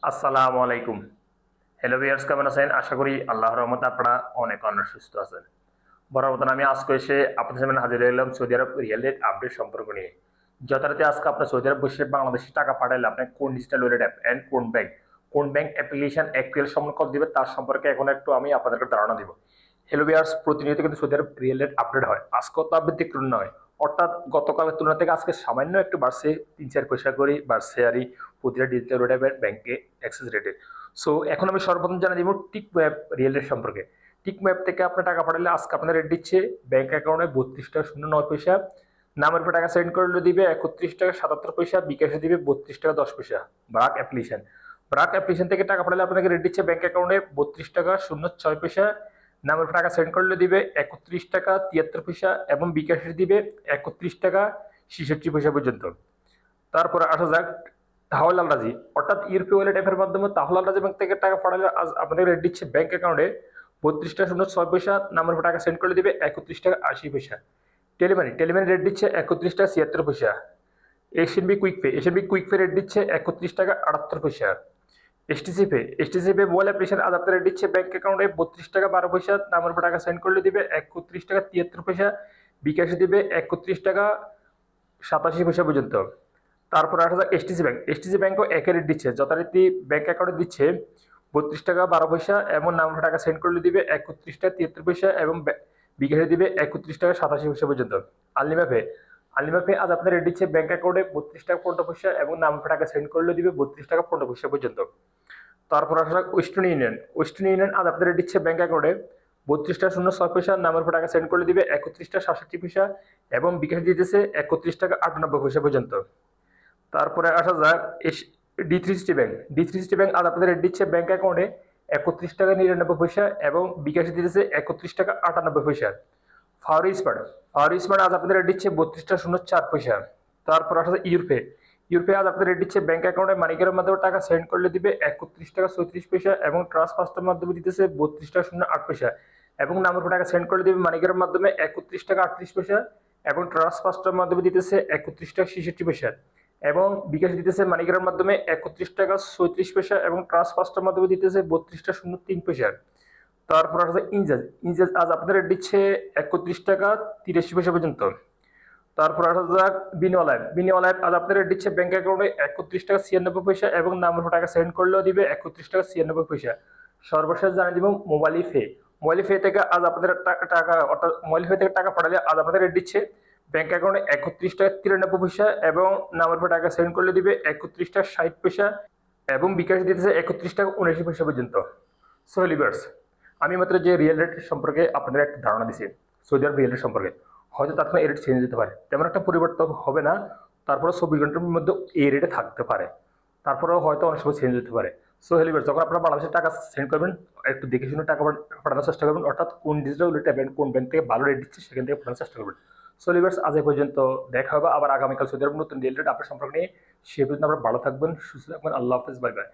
আসসালামু আলাইকুম। Hello viewers, কেমন আছেন? আশা করি আল্লাহর রহমতে আপনারা অনেক অনেক সুস্থ আছেন। বরাবর মতন আমি আজকে এসে আপনাদের সামনে হাজির হলাম সৌদি আরব রিয়েল রেট আপডেট সম্পর্ক নিয়ে। যথারীতি আজকে আপনার সৌদি আরব বসে বাংলাদেশে টাকা পাঠাইলে আপনি কোন ডিজিটাল ওয়ালেট অ্যাপ এন্ড কোন ব্যাংক অ্যাপ্লিকেশন অ্যাক্টিভ সম্পর্ক দিবে তার সম্পর্কে এখন একটু আমি আপনাদেরকে ধারণা দিব। হ্যালো ভিউয়ার্স, প্রতিনিয়ত কিন্তু সৌদি আরব রিয়েল রেট আপডেট হয়। আজকেও তা ব্যতিক্রম নয়। অর্থাৎ গতকালের তুলনা থেকে আজকে সামান্য একটু বাড়ছে, ৩-৪ পয়সা করে বাড়ছে আরই প্রতিটা ডিজিটাল ওয়ালেট অ্যাপের ব্যাংকে অ্যাক্সেস রেটে। সো এখন আমি সর্বপ্রথম জানা দিব টিক ম্যাপ রিয়েল রেট সম্পর্কে। টিক ম্যাপ থেকে আপনার টাকা পাঠালে আজকে আপনার রেট দিচ্ছে ব্যাংক অ্যাকাউন্টে 32 টাকা 09 পয়সা, নামের উপর টাকা সেন্ড করলে দিবে 31 টাকা 77 পয়সা, বিকাশে দিবে 32 টাকা 10 পয়সা। ব্রাক অ্যাপ্লিকেশন থেকে টাকা পাঠালে আপনাকে রেট দিচ্ছে ব্যাংক অ্যাকাউন্টে 32 টাকা 06 পয়সা, নামের উপর টাকা সেন্ড করলে দিবে 31 টাকা 73 পয়সা এবং বিকাশে দিবে 31 টাকা 66 পয়সা পর্যন্ত। তারপরে আসা যাক তাহলে আলরাজি, অর্থাৎ ইউরপি ওয়ালেট অ্যাপের মাধ্যমে তাহলে আলরাজি ব্যাংক থেকে টাকা পাঠালে আজ আপনাদের রেট দিচ্ছে ব্যাংক অ্যাকাউন্টে 32 টাকা 06 পয়সা, নামের উপর টাকা সেন্ড করে দিবে 31 টাকা 80 পয়সা। টেলিমানি রেট দিচ্ছে 31 টাকা 76 পয়সা। এশিয়ানবি কুইক পে রেট দিচ্ছে 31 টাকা 78 পয়সা। এসটিসি পে মোবাইল অ্যাপ্লিকেশন আজ আপনার রেট দিচ্ছে ব্যাংক অ্যাকাউন্টে 32 টাকা 12 পয়সা, নামের উপর টাকা সেন্ড করলে দিবে 31 টাকা 73 পয়সা, বিকাশে দিবে 31 টাকা 87 পয়সা পর্যন্ত। তারপর আসা যাক এসটিসি ব্যাংকও একই রেট দিচ্ছে, যথারীতি ব্যাংক অ্যাকাউন্টে দিচ্ছে 32 টাকা 12 পয়সা এবং নাম্বার টাকা সেন্ড করলে দিবে 31 টাকা 73 পয়সা এবং বিকাশে দিবে 31 টাকা 87 পয়সা পর্যন্ত। আলিমাপে আজ আপনার রেট দিচ্ছে ব্যাংক অ্যাকাউন্টে 32 টাকা 15 পয়সা এবং নাম্বার টাকা সেন্ড করলে দিবে 32 টাকা 15 পয়সা পর্যন্ত। তারপর আসা যাক ওয়েস্টার্ন ইউনিয়ন আজ আপনার রেট দিচ্ছে ব্যাংক অ্যাকাউন্টে 32 টাকা 06 পয়সা, নাম্বার টাকা সেন্ড করলে দিবে 31 টাকা 67 পয়সা এবং বিকাশ দিতেছে 31 টাকা 98 পয়সা পর্যন্ত। তারপরে আসা যাক ডি3সিটি ব্যাংক আজ আপনাদের রেট দিচ্ছে ব্যাংক অ্যাকাউন্টে 31 টাকা 99 পয়সা এবং বিকাশে দিতেছে 31 টাকা 98 পয়সা। ফাওয়ারি স্মার্ট আজ আপনাদের রেট দিচ্ছে 32 টাকা 04 পয়সা। তারপর আসা যাক ইউরপে আজ আপনাদের রেট দিচ্ছে ব্যাংক অ্যাকাউন্টে মানিকের মাধ্যমে টাকা সেন্ড করলে দিবে 31 টাকা 34 পয়সা এবং ট্রান্সফার্স্টের মাধ্যমে দিতেছে 32 টাকা 08 পয়সা এবং নামের টাকা সেন্ড করে দিবে মানিকের মাধ্যমে 31 টাকা 38 পয়সা এবং ট্রান্সফার্স্টের মাধ্যমে দিতেছে 31 টাকা 66 পয়সা এবং বিকাশ দিতেছে মানিকের মাধ্যমে 31 টাকা 34 পয়সা এবং ট্রান্সফার্স্টের মাধ্যমে দিতেছে 32 টাকা 03 পয়সা। তারপর আসলে ইনজাজ আজ আপনাদের রেট দিচ্ছে 31 টাকা 83 পয়সা পর্যন্ত। তারপর আসা যাক বিনিওয়ালাইফ আজ আপনাদের রেট দিচ্ছে ব্যাংক অ্যাকাউন্টে 31 টাকা 96 পয়সা এবং নামের টাকা সেন্ড করলেও দিবে 31 টাকা 96 পয়সা। সর্বশেষ জানিয়ে দিব মোবাইল ফে থেকে আজ আপনাদের টাকা অর্থাৎ মোবাইল ফে থেকে টাকা পাঠালে আজ আপনাদের রেট দিচ্ছে ব্যাংক অ্যাকাউন্টে 31 টাকা 93 পয়সা এবং নামের উপর টাকা সেন্ড করলে দিবে 31 টাকা 60 পয়সা এবং বিকাশ দিতেছে 31 টাকা 79 পয়সা পর্যন্ত। সো লিভার্স, আমি মাত্র যে রিয়েল রেট সম্পর্কে আপনাদের একটা ধারণা দিছি সৌদি আরব রিয়েল রেট সম্পর্কে, হয়তো তার এই রেট চেঞ্জ হতে পারে, তেমন একটা পরিবর্তন হবে না। তারপরে 24 ঘন্টার মধ্যে এই রেটে থাকতে পারে, তারপরেও হয়তো অনেক সময় চেঞ্জ হতে পারে। সো হেলিভার, যখন আপনারা বাংলাদেশের টাকা সেন্ড করবেন একটু দেখে শুনে টাকা পাঠানোর চেষ্টা করবেন, অর্থাৎ কোন ডিজিটাল ওয়ালেট কোন ব্যাংক থেকে ভালো রেট দিচ্ছে সেখান থেকে পাঠানোর চেষ্টা করবেন। সো লিভার্স, আজ এ পর্যন্ত, দেখা হবে আবার আগামীকাল সৌদি আরব নতুন রিয়েল রেট আপনার সম্পর্ক নিয়ে। সে পর্যন্ত আপনারা ভালো থাকবেন, সুস্থ থাকবেন। আল্লাহ হাফেজ, বাই বাই।